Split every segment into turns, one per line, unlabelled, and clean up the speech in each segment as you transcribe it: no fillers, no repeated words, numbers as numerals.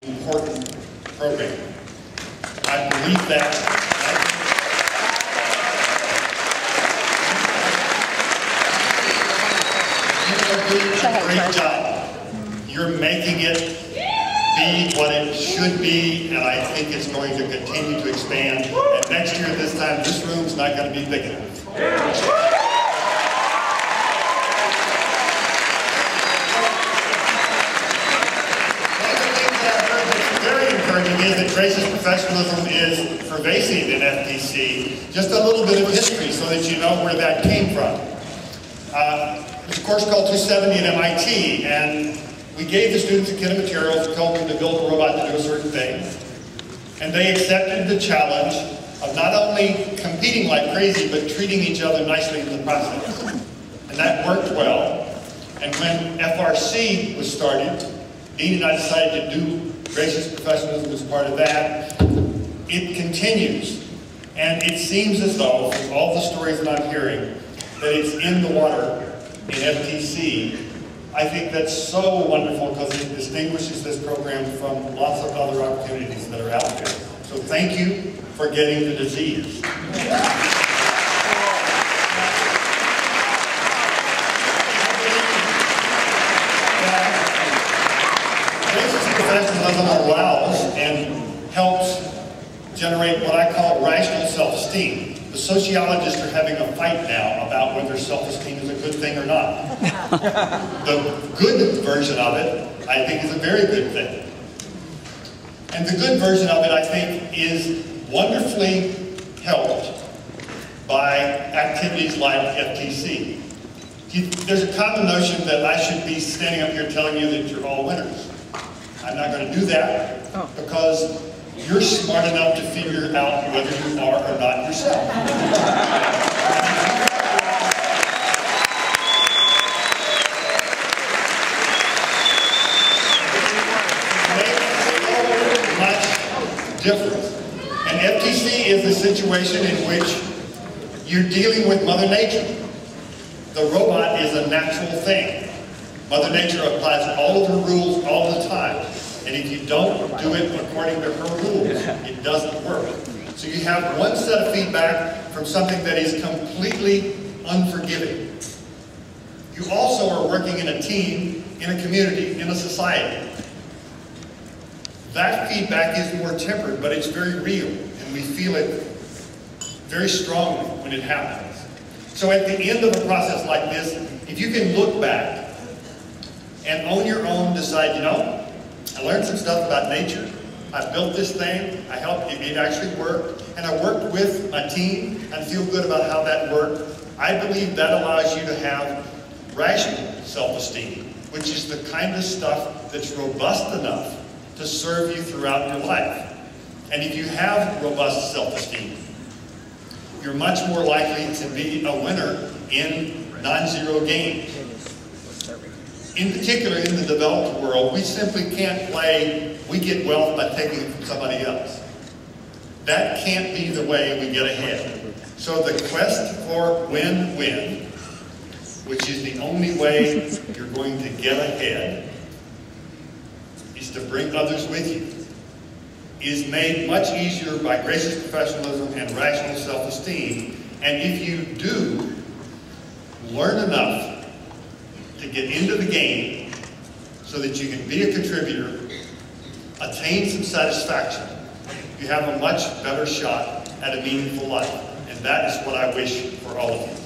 important program. I believe that. You're doing a great job. You're making it be what it should be, and I think it's going to continue to expand. And next year, this time, this room's not going to be big enough. Is that Grace's professionalism is pervasive in FTC. Just a little bit of history so that you know where that came from. There's a course called 270 at MIT, and we gave the students a kit of materials, told them to build a robot to do a certain thing, and they accepted the challenge of not only competing like crazy, but treating each other nicely in the process. And that worked well. And when FRC was started, Dean and I decided to do Grace's professionalism as part of that. It continues, and it seems as though, from all the stories that I'm hearing, that it's in the water in FTC. I think that's so wonderful because it distinguishes this program from lots of other opportunities that are out there. So thank you for getting the disease. Professionalism allows and helps generate what I call rational self-esteem. The sociologists are having a fight now about whether self-esteem is a good thing or not. The good version of it, I think, is a very good thing. And the good version of it, I think, is wonderfully helped by activities like FTC. There's a common notion that I should be standing up here telling you that you're all winners. I'm not going to do that because you're smart enough to figure out whether you are or not yourself. It makes so much difference. And FTC is a situation in which you're dealing with Mother Nature. The robot is a natural thing. Mother Nature applies all of her rules all the time. And if you don't do it according to her rules, it doesn't work. So you have one set of feedback from something that is completely unforgiving. You also are working in a team, in a community, in a society. That feedback is more tempered, but it's very real. And we feel it very strongly when it happens. So at the end of a process like this, if you can look back and on your own decide, you know, I learned some stuff about nature. I built this thing. I helped it actually work. And I worked with my team and feel good about how that worked. I believe that allows you to have rational self-esteem, which is the kind of stuff that's robust enough to serve you throughout your life. And if you have robust self-esteem, you're much more likely to be a winner in non-zero games. In particular, in the developed world, we simply can't play, we get wealth by taking it from somebody else. That can't be the way we get ahead. So the quest for win-win, which is the only way you're going to get ahead, is to bring others with you, is made much easier by Grace's professionalism and rational self-esteem. And if you do learn enough to get into the game so that you can be a contributor, attain some satisfaction, you have a much better shot at a meaningful life. And that is what I wish for all of you.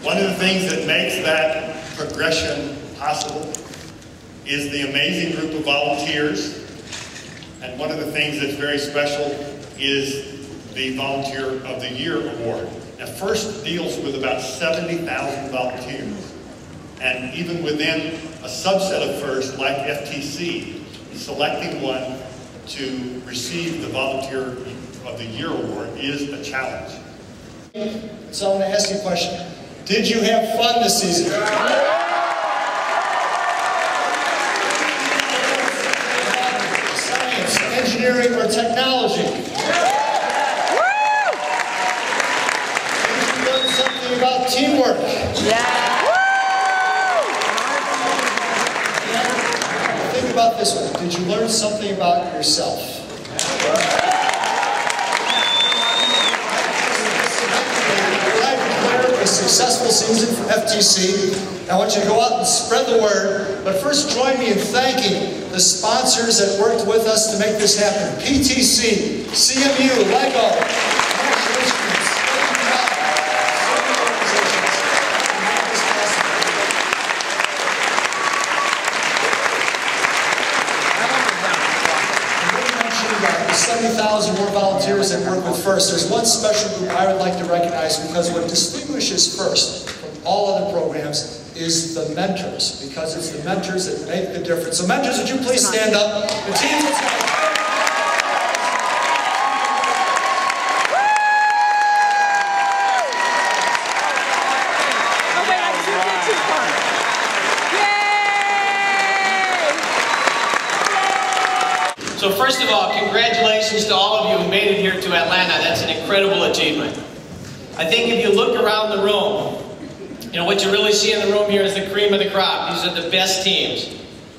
One of the things that makes that progression possible is the amazing group of volunteers. And one of the things that's very special is the Volunteer of the Year Award. Now, FIRST deals with about 70,000 volunteers. And even within a subset of FIRST, like FTC, selecting one to receive the Volunteer of the Year Award is a challenge.
So I'm going to ask you a question. Did you have fun this season? Science, engineering, or technology? learned something about yourself. A successful season for FTC. I want you to go out and spread the word, but first join me in thanking the sponsors that worked with us to make this happen. PTC, CMU, LEGO, more volunteers that work with FIRST. There's one special group I would like to recognize, because what distinguishes FIRST from all other programs is the mentors, because it's the mentors that make the difference. So mentors, would you please stand up? The teams, let's go.
So first of all, congratulations to all of you who made it here to Atlanta. That's an incredible achievement. I think if you look around the room, you know, what you really see in the room here is the cream of the crop. These are the best teams.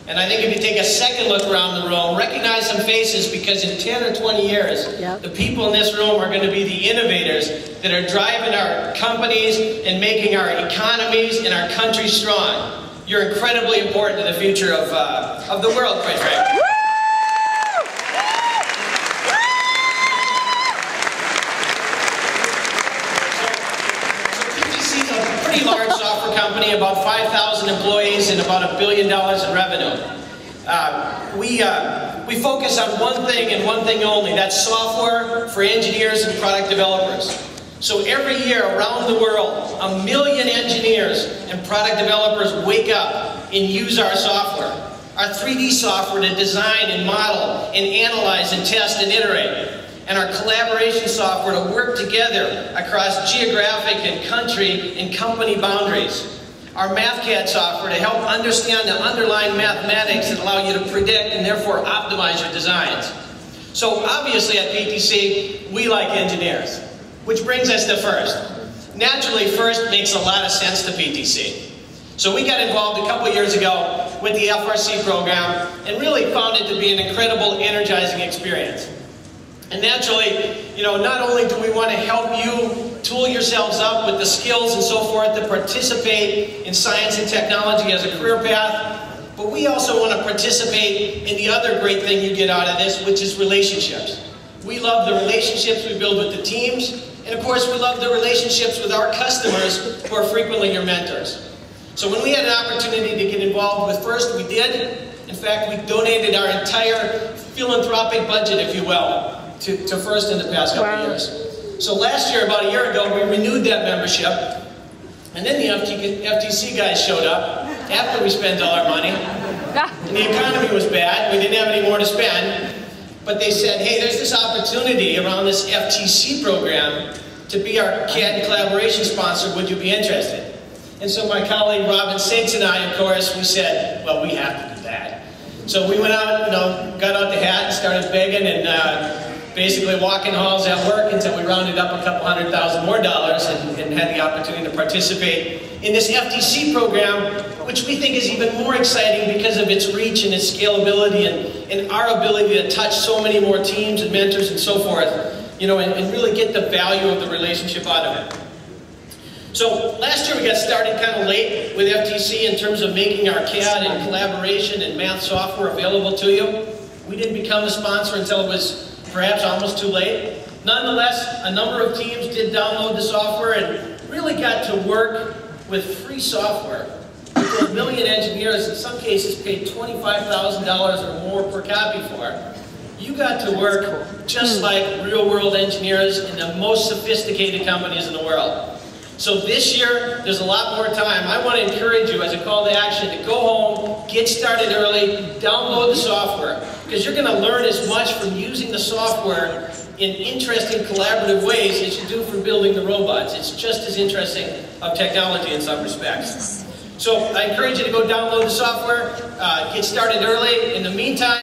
And I think if you take a second look around the room, recognize some faces, because in 10 or 20 years, the people in this room are going to be the innovators that are driving our companies and making our economies and our country strong. You're incredibly important to the future of the world, quite frankly. Large software company, about 5,000 employees and about $1 billion in revenue. We focus on one thing and one thing only. That's software for engineers and product developers. So every year around the world, 1 million engineers and product developers wake up and use our software. Our 3D software to design and model and analyze and test and iterate. And our collaboration software to work together across geographic and country and company boundaries. Our MathCAD software to help understand the underlying mathematics that allow you to predict and therefore optimize your designs. So obviously at PTC, we like engineers, which brings us to FIRST. Naturally, FIRST makes a lot of sense to PTC. So we got involved a couple years ago with the FRC program and really found it to be an incredible, energizing experience. And naturally, you know, not only do we want to help you tool yourselves up with the skills and so forth to participate in science and technology as a career path, but we also want to participate in the other great thing you get out of this, which is relationships. We love the relationships we build with the teams, and of course we love the relationships with our customers, who are frequently your mentors. So when we had an opportunity to get involved with FIRST, we did. In fact, we donated our entire philanthropic budget, if you will, to FIRST in the past couple of years. So last year, about a year ago, we renewed that membership, and then the FTC guys showed up after we spent all our money, and the economy was bad, we didn't have any more to spend, but they said, hey, there's this opportunity around this FTC program to be our CAD collaboration sponsor, would you be interested? And so my colleague Robin Sinks and I, of course, we said, well, we have to do that. So we went out, you know, got out the hat and started begging and basically walking halls at work until we rounded up a couple $100,000 more and had the opportunity to participate in this FTC program, which we think is even more exciting because of its reach and its scalability and our ability to touch so many more teams and mentors and so forth, you know, and really get the value of the relationship out of it. So last year we got started kind of late with FTC in terms of making our CAD and collaboration and math software available to you. We didn't become a sponsor until it was perhaps almost too late. Nonetheless, a number of teams did download the software and really got to work with free software. Which 1 million engineers in some cases paid $25,000 or more per copy for. You got to work just like real-world engineers in the most sophisticated companies in the world. So this year, there's a lot more time. I want to encourage you as a call to action to go home, get started early, download the software, because you're going to learn as much from using the software in interesting collaborative ways as you do from building the robots. It's just as interesting of technology in some respects. So I encourage you to go download the software, get started early. In the meantime,